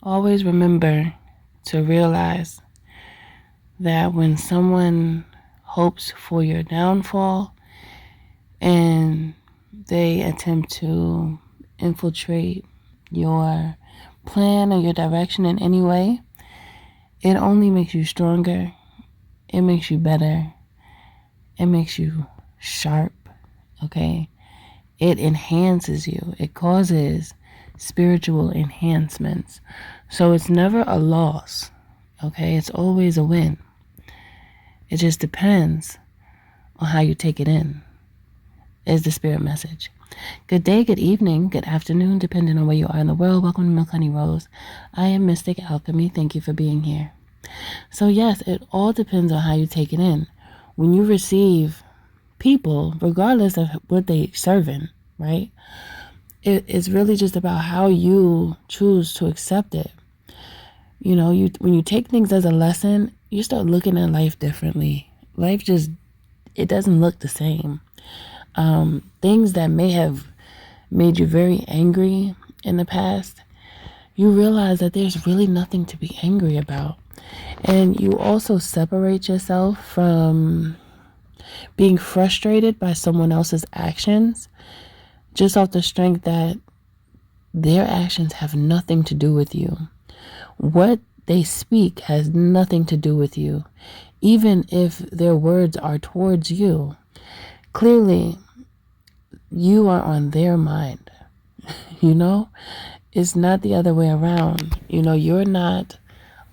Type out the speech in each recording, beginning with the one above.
Always remember to realize that when someone hopes for your downfall and they attempt to infiltrate your plan or your direction in any way, it only makes you stronger. It makes you better. It makes you sharp, okay? It enhances you. It causes spiritual enhancements. So it's never a loss, okay? It's always a win. It just depends on how you take it in, is the spirit message. Good day, good evening, good afternoon, depending on where you are in the world. Welcome to Milk Honey Rose. I am Mystic Alchemy. Thank you for being here. So yes, it all depends on how you take it in. When you receive people, regardless of what they serving, right? It's really just about how you choose to accept it. You know, when you take things as a lesson, you start looking at life differently. Life just, it doesn't look the same. Things that may have made you very angry in the past, you realize that there's really nothing to be angry about. And you also separate yourself from being frustrated by someone else's actions just off the strength that their actions have nothing to do with you. What they speak has nothing to do with you, even if their words are towards you. Clearly, you are on their mind. You know, it's not the other way around. You know, you're not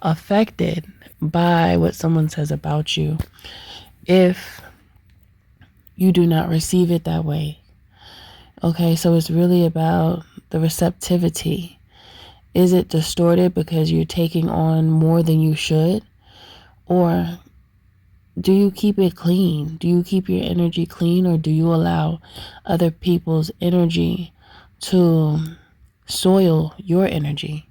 affected by what someone says about you if you do not receive it that way. Okay, so it's really about the receptivity. Is it distorted because you're taking on more than you should? Or do you keep it clean? Do you keep your energy clean, or do you allow other people's energy to soil your energy?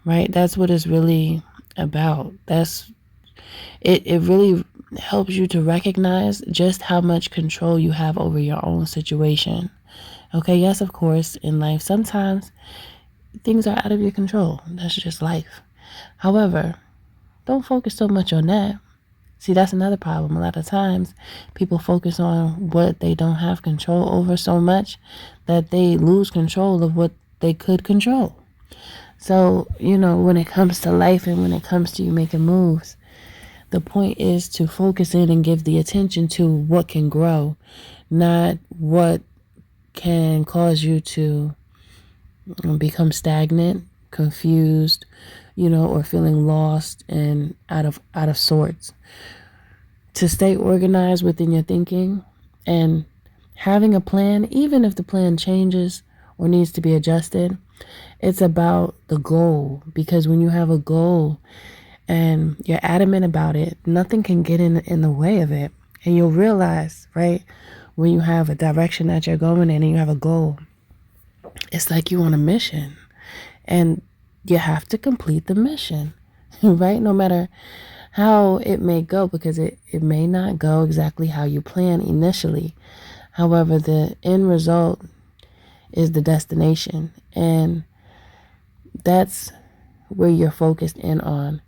Right? That's what it's really about. It really helps you to recognize just how much control you have over your own situation. Okay, yes, of course, in life, sometimes things are out of your control. That's just life. However, don't focus so much on that. See, that's another problem. A lot of times people focus on what they don't have control over so much that they lose control of what they could control. So, you know, when it comes to life and when it comes to you making moves, the point is to focus in and give the attention to what can grow, not what can cause you to become stagnant, confused, you know, or feeling lost and out of sorts. To stay organized within your thinking and having a plan, even if the plan changes or needs to be adjusted, it's about the goal. Because when you have a goal and you're adamant about it, nothing can get in the way of it. And you'll realize, right, when you have a direction that you're going in and you have a goal, it's like you're on a mission and you have to complete the mission, right? No matter how it may go, because it may not go exactly how you plan initially. However, the end result is the destination, and that's where you're focused in on.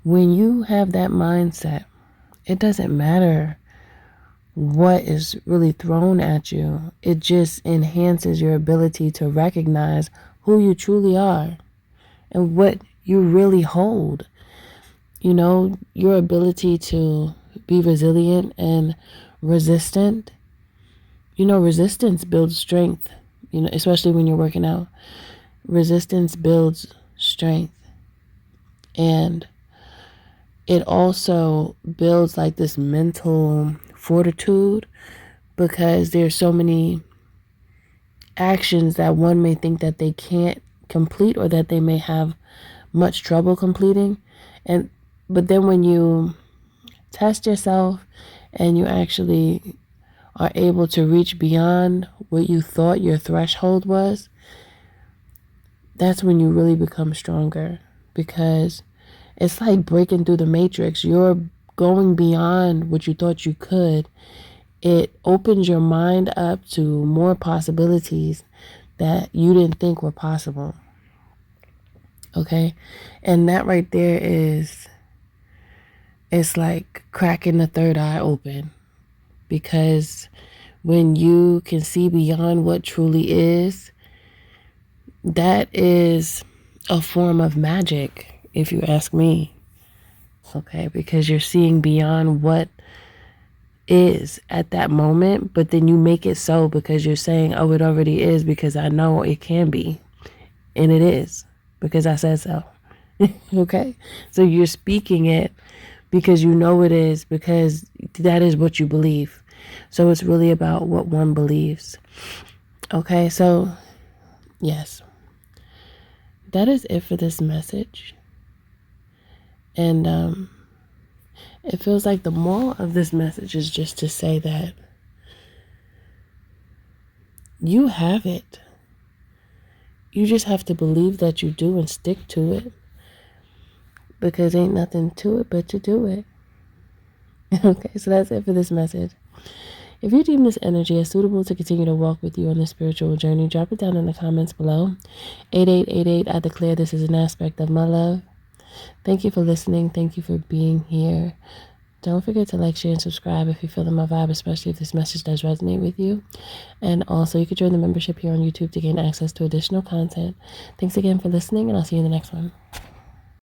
When you have that mindset, it doesn't matter what is really thrown at you. It just enhances your ability to recognize who you truly are and what you really hold. You know, your ability to be resilient and resistant. You know, resistance builds strength, you know, especially when you're working out. Resistance builds strength. And it also builds like this mental fortitude, because there's so many actions that one may think that they can't complete or that they may have much trouble completing. But then when you test yourself and you actually are able to reach beyond what you thought your threshold was, that's when you really become stronger, because it's like breaking through the matrix. You're going beyond what you thought you could. It opens your mind up to more possibilities that you didn't think were possible. Okay? And that right there it's like cracking the third eye open, because when you can see beyond what truly is, that is a form of magic, if you ask me. Okay, because you're seeing beyond what is at that moment, but then you make it so because you're saying, oh, it already is, because I know it can be, and it is because I said so. Okay, so you're speaking it because you know it is, because that is what you believe. So it's really about what one believes. Okay, so yes, that is it for this message. And it feels like the moral of this message is just to say that you have it. You just have to believe that you do and stick to it, because ain't nothing to it but to do it. Okay, so that's it for this message. If you deem this energy as suitable to continue to walk with you on this spiritual journey, drop it down in the comments below. 8888, I declare this is an aspect of my love. Thank you for listening. Thank you for being here. Don't forget to like, share, and subscribe if you feel my vibe, especially if this message does resonate with you. And also, you can join the membership here on YouTube to gain access to additional content. Thanks again for listening, and I'll see you in the next one.